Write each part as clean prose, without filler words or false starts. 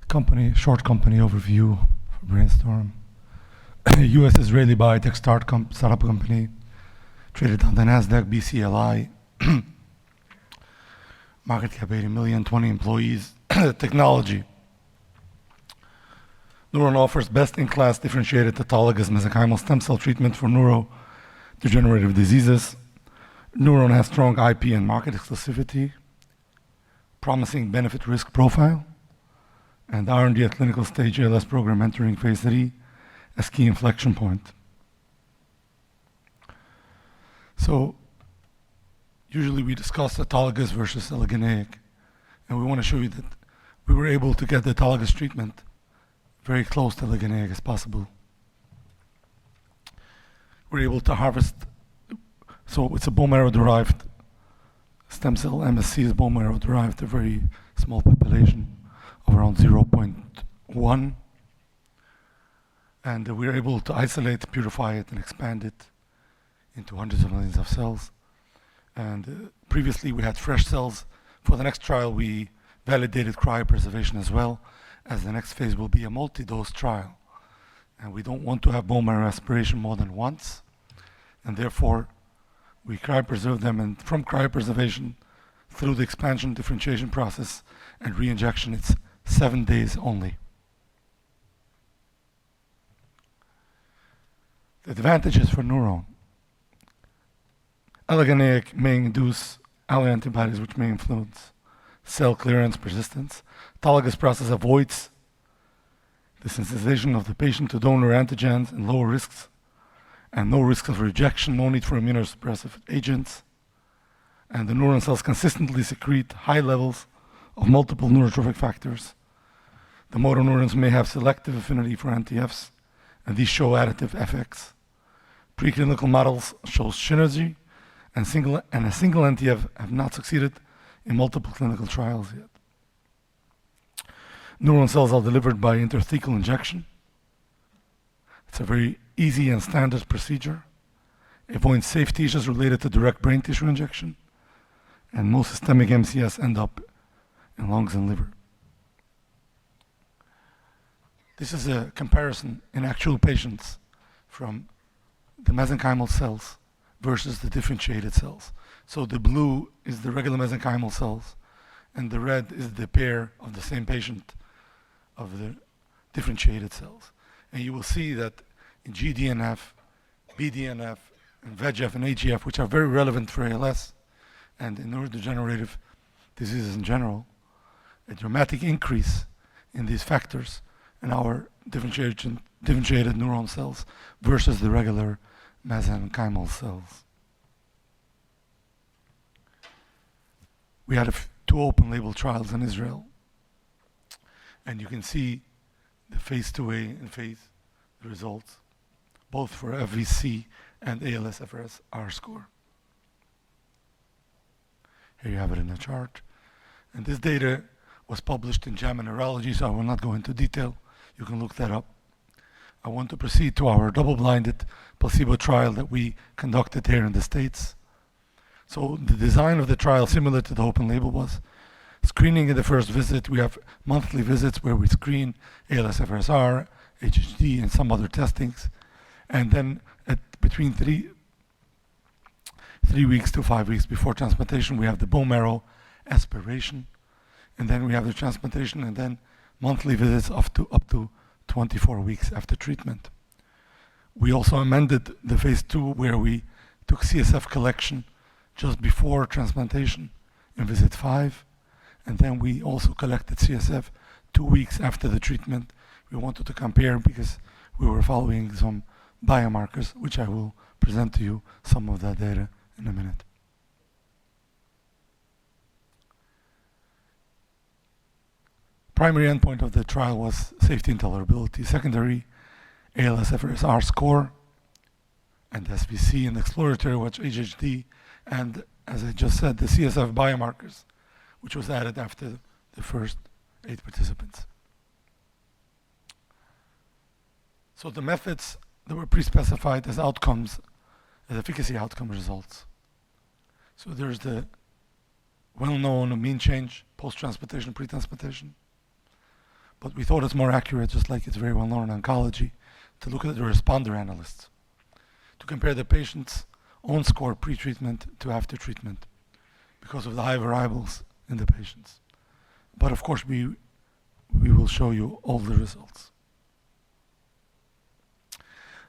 Short company overview for BrainStorm. U.S.-Israeli biotech startup company, traded on the NASDAQ, BCLI. Market cap 80 million, 20 employees. Technology. Neuron offers best-in-class differentiated autologous mesenchymal stem cell treatment for neurodegenerative diseases. Neuron has strong IP and market exclusivity, promising benefit-risk profile, and R&D at clinical stage ALS program entering phase 3 as key inflection point. So usually we discuss autologous versus allogeneic, and we want to show you that we were able to get the autologous treatment very close to allogeneic as possible. We're able to harvest, so it's a bone marrow derived stem cell. MSC is bone marrow derived, a very small population of around 0.1. And we're able to isolate, purify it, and expand it into hundreds of millions of cells. And previously we had fresh cells. For the next trial, we validated cryopreservation as well, as the next phase will be a multi-dose trial. And we don't want to have bone marrow aspiration more than once. And therefore, we cryopreserve them, and from cryopreservation through the expansion differentiation process and re-injection, it's 7 days only. The advantages for neuron. Allogeneic may induce alloantibodies which may influence cell clearance persistence. Autologous process avoids the sensitization of the patient to donor antigens and lower risks, and no risk of rejection, no need for immunosuppressive agents. And the neuron cells consistently secrete high levels of multiple neurotrophic factors. The motor neurons may have selective affinity for NTFs, and these show additive effects. Preclinical models show synergy, and a single NTF have not succeeded in multiple clinical trials yet. Neuron cells are delivered by intrathecal injection. It's a very easy and standard procedure. Avoids safety issues related to direct brain tissue injection, and most systemic MCS end up in lungs and liver. This is a comparison in actual patients from the mesenchymal cells versus the differentiated cells. So the blue is the regular mesenchymal cells, and the red is the pair of the same patient of the differentiated cells. And you will see that in GDNF, BDNF, and VEGF and AGF, which are very relevant for ALS and in neurodegenerative diseases in general, a dramatic increase in these factors in our differentiated neuron cells versus the regular mesenchymal cells. We had two open label trials in Israel, and you can see the phase 2A and the results, both for FVC and ALS-FRS R-score. Here you have it in a chart. And this data was published in JAMA Neurology, so I will not go into detail. You can look that up. I want to proceed to our double-blinded placebo trial that we conducted here in the States. So the design of the trial, similar to the open label, was screening in the first visit. We have monthly visits where we screen ALS-FRS-R, HHD, and some other testings. And then between 3 weeks to 5 weeks before transplantation, we have the bone marrow aspiration. And then we have the transplantation, and then monthly visits up to 24 weeks after treatment. We also amended the phase 2 where we took CSF collection just before transplantation in visit 5. And then we also collected CSF 2 weeks after the treatment. We wanted to compare because we were following some biomarkers, which I will present to you some of that data in a minute. Primary endpoint of the trial was safety and tolerability. Secondary, ALS-FRS-R score, and SVC, and exploratory was HHD, and as I just said, the CSF biomarkers, which was added after the first 8 participants. So the methods that were pre-specified as outcomes, as efficacy outcome results. So there's the well-known mean change post-transplantation, pre-transplantation. But we thought it's more accurate, just like it's very well known in oncology, to look at the responder analysts, to compare the patient's own score pre-treatment to after treatment because of the high variables in the patients. But of course, we will show you all the results.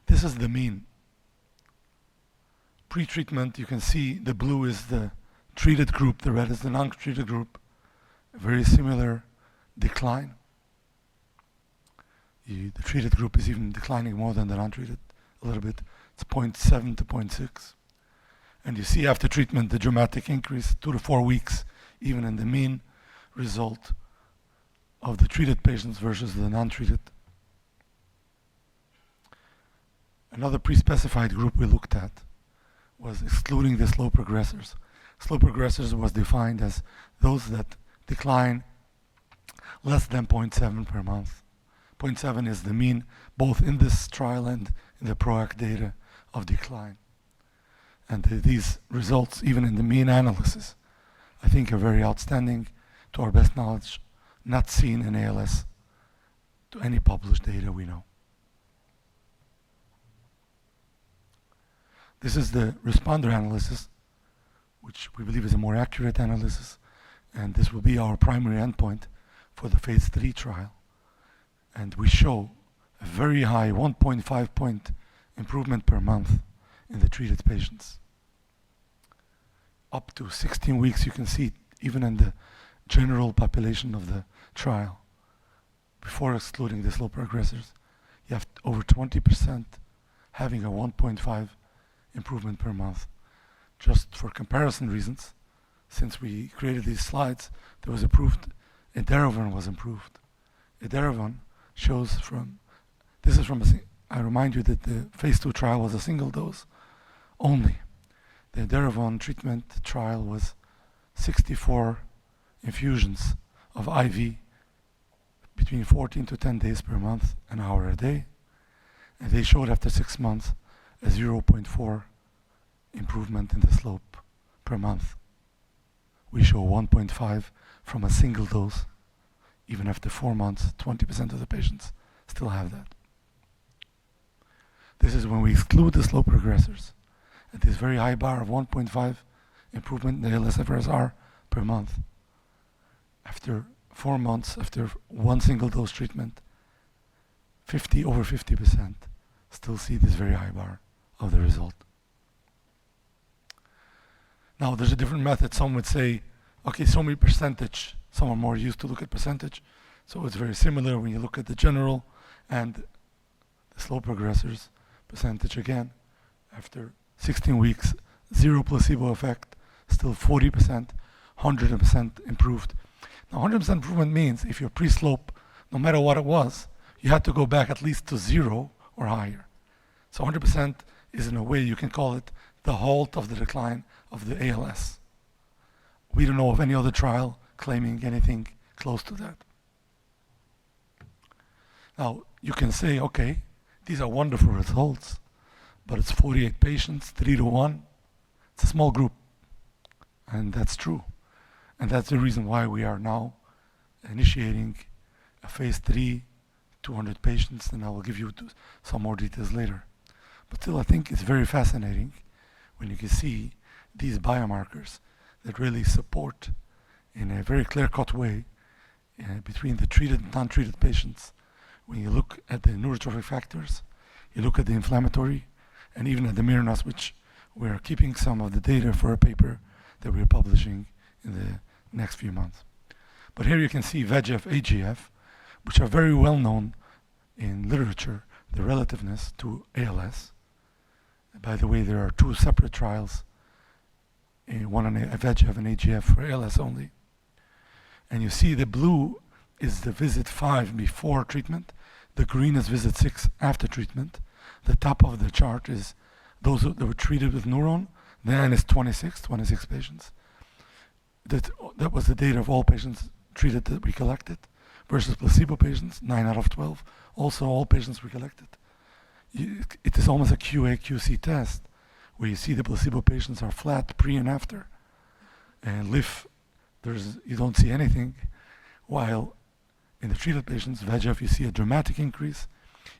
This is the mean. Pre-treatment, you can see the blue is the treated group, the red is the non-treated group. A very similar decline. The treated group is even declining more than the non-treated a little bit. It's 0.7 to 0.6. And you see after treatment the dramatic increase, 2 to 4 weeks, even in the mean result of the treated patients versus the non-treated. Another pre-specified group we looked at was excluding the slow progressors. Slow progressors was defined as those that decline less than 0.7 per month. 0.7 is the mean, both in this trial and in the PROACT data of decline. And these results, even in the mean analysis, I think are very outstanding, to our best knowledge, not seen in ALS to any published data we know. This is the responder analysis, which we believe is a more accurate analysis, and this will be our primary endpoint for the phase 3 trial. And we show a very high 1.5 point improvement per month in the treated patients. Up to 16 weeks, you can see even in the general population of the trial, before excluding the slow progressors, you have over 20% having a 1.5 improvement per month. Just for comparison reasons, since we created these slides, there was approved, edaravone was improved. Edaravone shows from, this is from, I remind you that the phase 2 trial was a single dose only. The edaravone treatment trial was 64 infusions of IV between 14 to 10 days per month, an hour a day. And they showed after 6 months a 0.4 improvement in the slope per month. We show 1.5 from a single dose. Even after 4 months, 20% of the patients still have that. This is when we exclude the slow progressors at this very high bar of 1.5 improvement in the ALSFRS-R per month. After 4 months, after one single dose treatment, over 50% still see this very high bar of the result. Now, there's a different method. Some would say, okay, so many percentage. Some are more used to look at percentage. So it's very similar when you look at the general and the slow progressors percentage again. After 16 weeks, 0 placebo effect, still 40%, 100% improved. Now, 100% improvement means if you're pre-slope, no matter what it was, you had to go back at least to 0 or higher. So 100% is, in a way, you can call it the halt of the decline of the ALS. We don't know of any other trial claiming anything close to that. Now, you can say, okay, these are wonderful results, but it's 48 patients, 3 to 1. It's a small group, and that's true. And that's the reason why we are now initiating a phase 3, 200 patients, and I will give you some more details later. But still, I think it's very fascinating when you can see these biomarkers that really support in a very clear-cut way between the treated and non-treated patients. When you look at the neurotrophic factors, you look at the inflammatory, and even at the Miranos, which we're keeping some of the data for a paper that we're publishing in the next few months. But here you can see VEGF, AGF, which are very well known in literature, the relativeness to ALS. By the way, there are 2 separate trials, one on VEGF and AGF for ALS only. And you see the blue is the visit 5 before treatment. The green is visit 6 after treatment. The top of the chart is those that were treated with Neuron. Then is 26 patients. That was the data of all patients treated that we collected versus placebo patients, 9 out of 12. Also, all patients we collected. It is almost a QA/QC test where you see the placebo patients are flat pre and after. And LIF, you don't see anything, while in the treated patients, VEGF, you see a dramatic increase.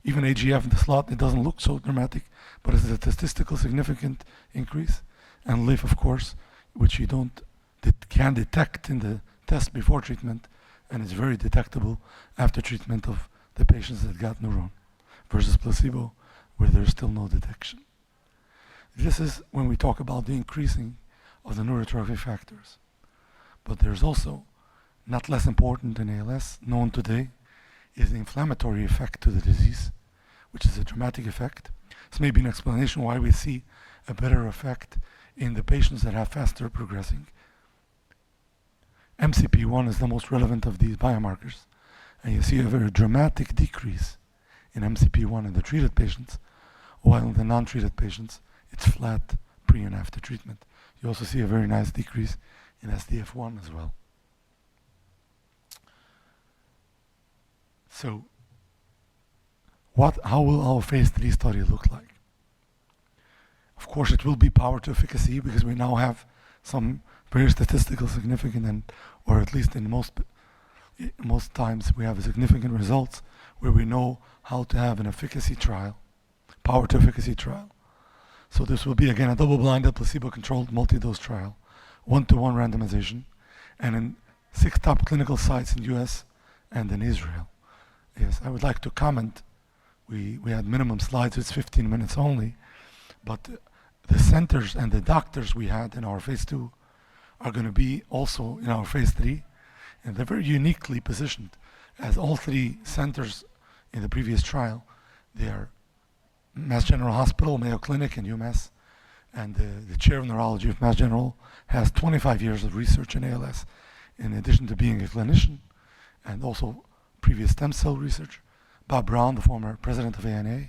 Even AGF in the slot, it doesn't look so dramatic, but it's a statistical significant increase. And LIF, of course, which you can detect in the test before treatment, and it's very detectable after treatment of the patients that got neuron versus placebo, where there's still no detection. This is when we talk about the increasing of the neurotrophic factors. But there's also, not less important than ALS, known today, is the inflammatory effect to the disease, which is a dramatic effect. This may be an explanation why we see a better effect in the patients that have faster progressing. MCP1 is the most relevant of these biomarkers, and you see a very dramatic decrease in MCP1 in the treated patients, while in the non-treated patients, it's flat pre and after treatment. You also see a very nice decrease in SDF1 as well. So, how will our phase 3 study look like? Of course, it will be powered to efficacy because we now have some very statistical significant, or at least in most times we have significant results where we know how to have an efficacy trial, power to efficacy trial. So this will be again a double-blinded, placebo-controlled, multi-dose trial, 1-to-1 randomization, and in 6 top clinical sites in US and in Israel. Yes, I would like to comment. We had minimum slides, it's 15 minutes only, but the centers and the doctors we had in our phase 2 are going to be also in our phase 3, and they're very uniquely positioned, as all 3 centers in the previous trial, they are Mass General Hospital, Mayo Clinic, and UMass, and the chair of neurology of Mass General has 25 years of research in ALS, in addition to being a clinician, and also previous stem cell research. Bob Brown, the former president of ANA,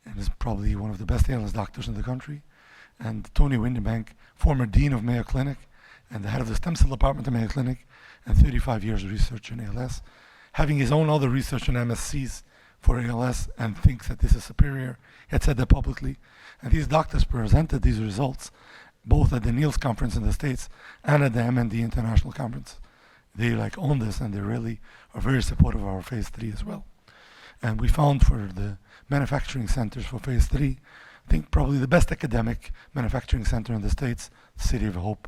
and is probably one of the best ALS doctors in the country, and Tony Windenbank, former dean of Mayo Clinic, and the head of the stem cell department of Mayo Clinic, and 35 years of research in ALS, having his own other research in MSCs for ALS, and thinks that this is superior. He had said that publicly, and these doctors presented these results both at the NEALS conference in the States and at the MND International Conference. They own this, and they really are very supportive of our phase 3 as well. And we found for the manufacturing centers for phase 3, I think probably the best academic manufacturing center in the States, the City of Hope.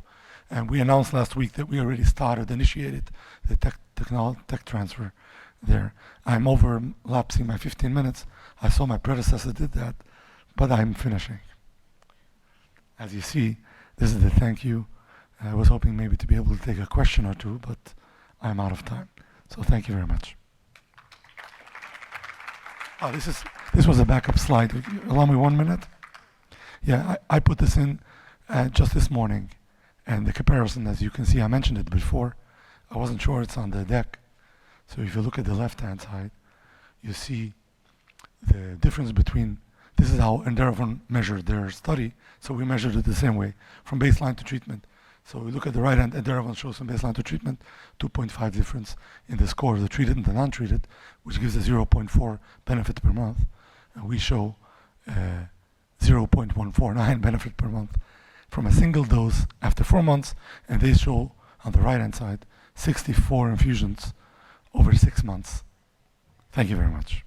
And we announced last week that we already initiated the tech transfer there. I'm overlapsing my 15 minutes. I saw my predecessor did that, but I'm finishing. As you see, this is the thank you. I was hoping maybe to be able to take a question or two, but I'm out of time. So thank you very much. Oh, this was a backup slide. Allow me 1 minute. Yeah, I put this in just this morning, and the comparison, as you can see, I mentioned it before. I wasn't sure it's on the deck. So if you look at the left-hand side, you see the difference between, this is how Enderavon measured their study, so we measured it the same way, from baseline to treatment. So we look at the right hand, Enderavon shows from baseline to treatment, 2.5 difference in the score of the treated and the non-treated, which gives a 0.4 benefit per month. And we show 0.149 benefit per month from a single dose after 4 months, and they show on the right-hand side 64 infusions over 6 months. Thank you very much.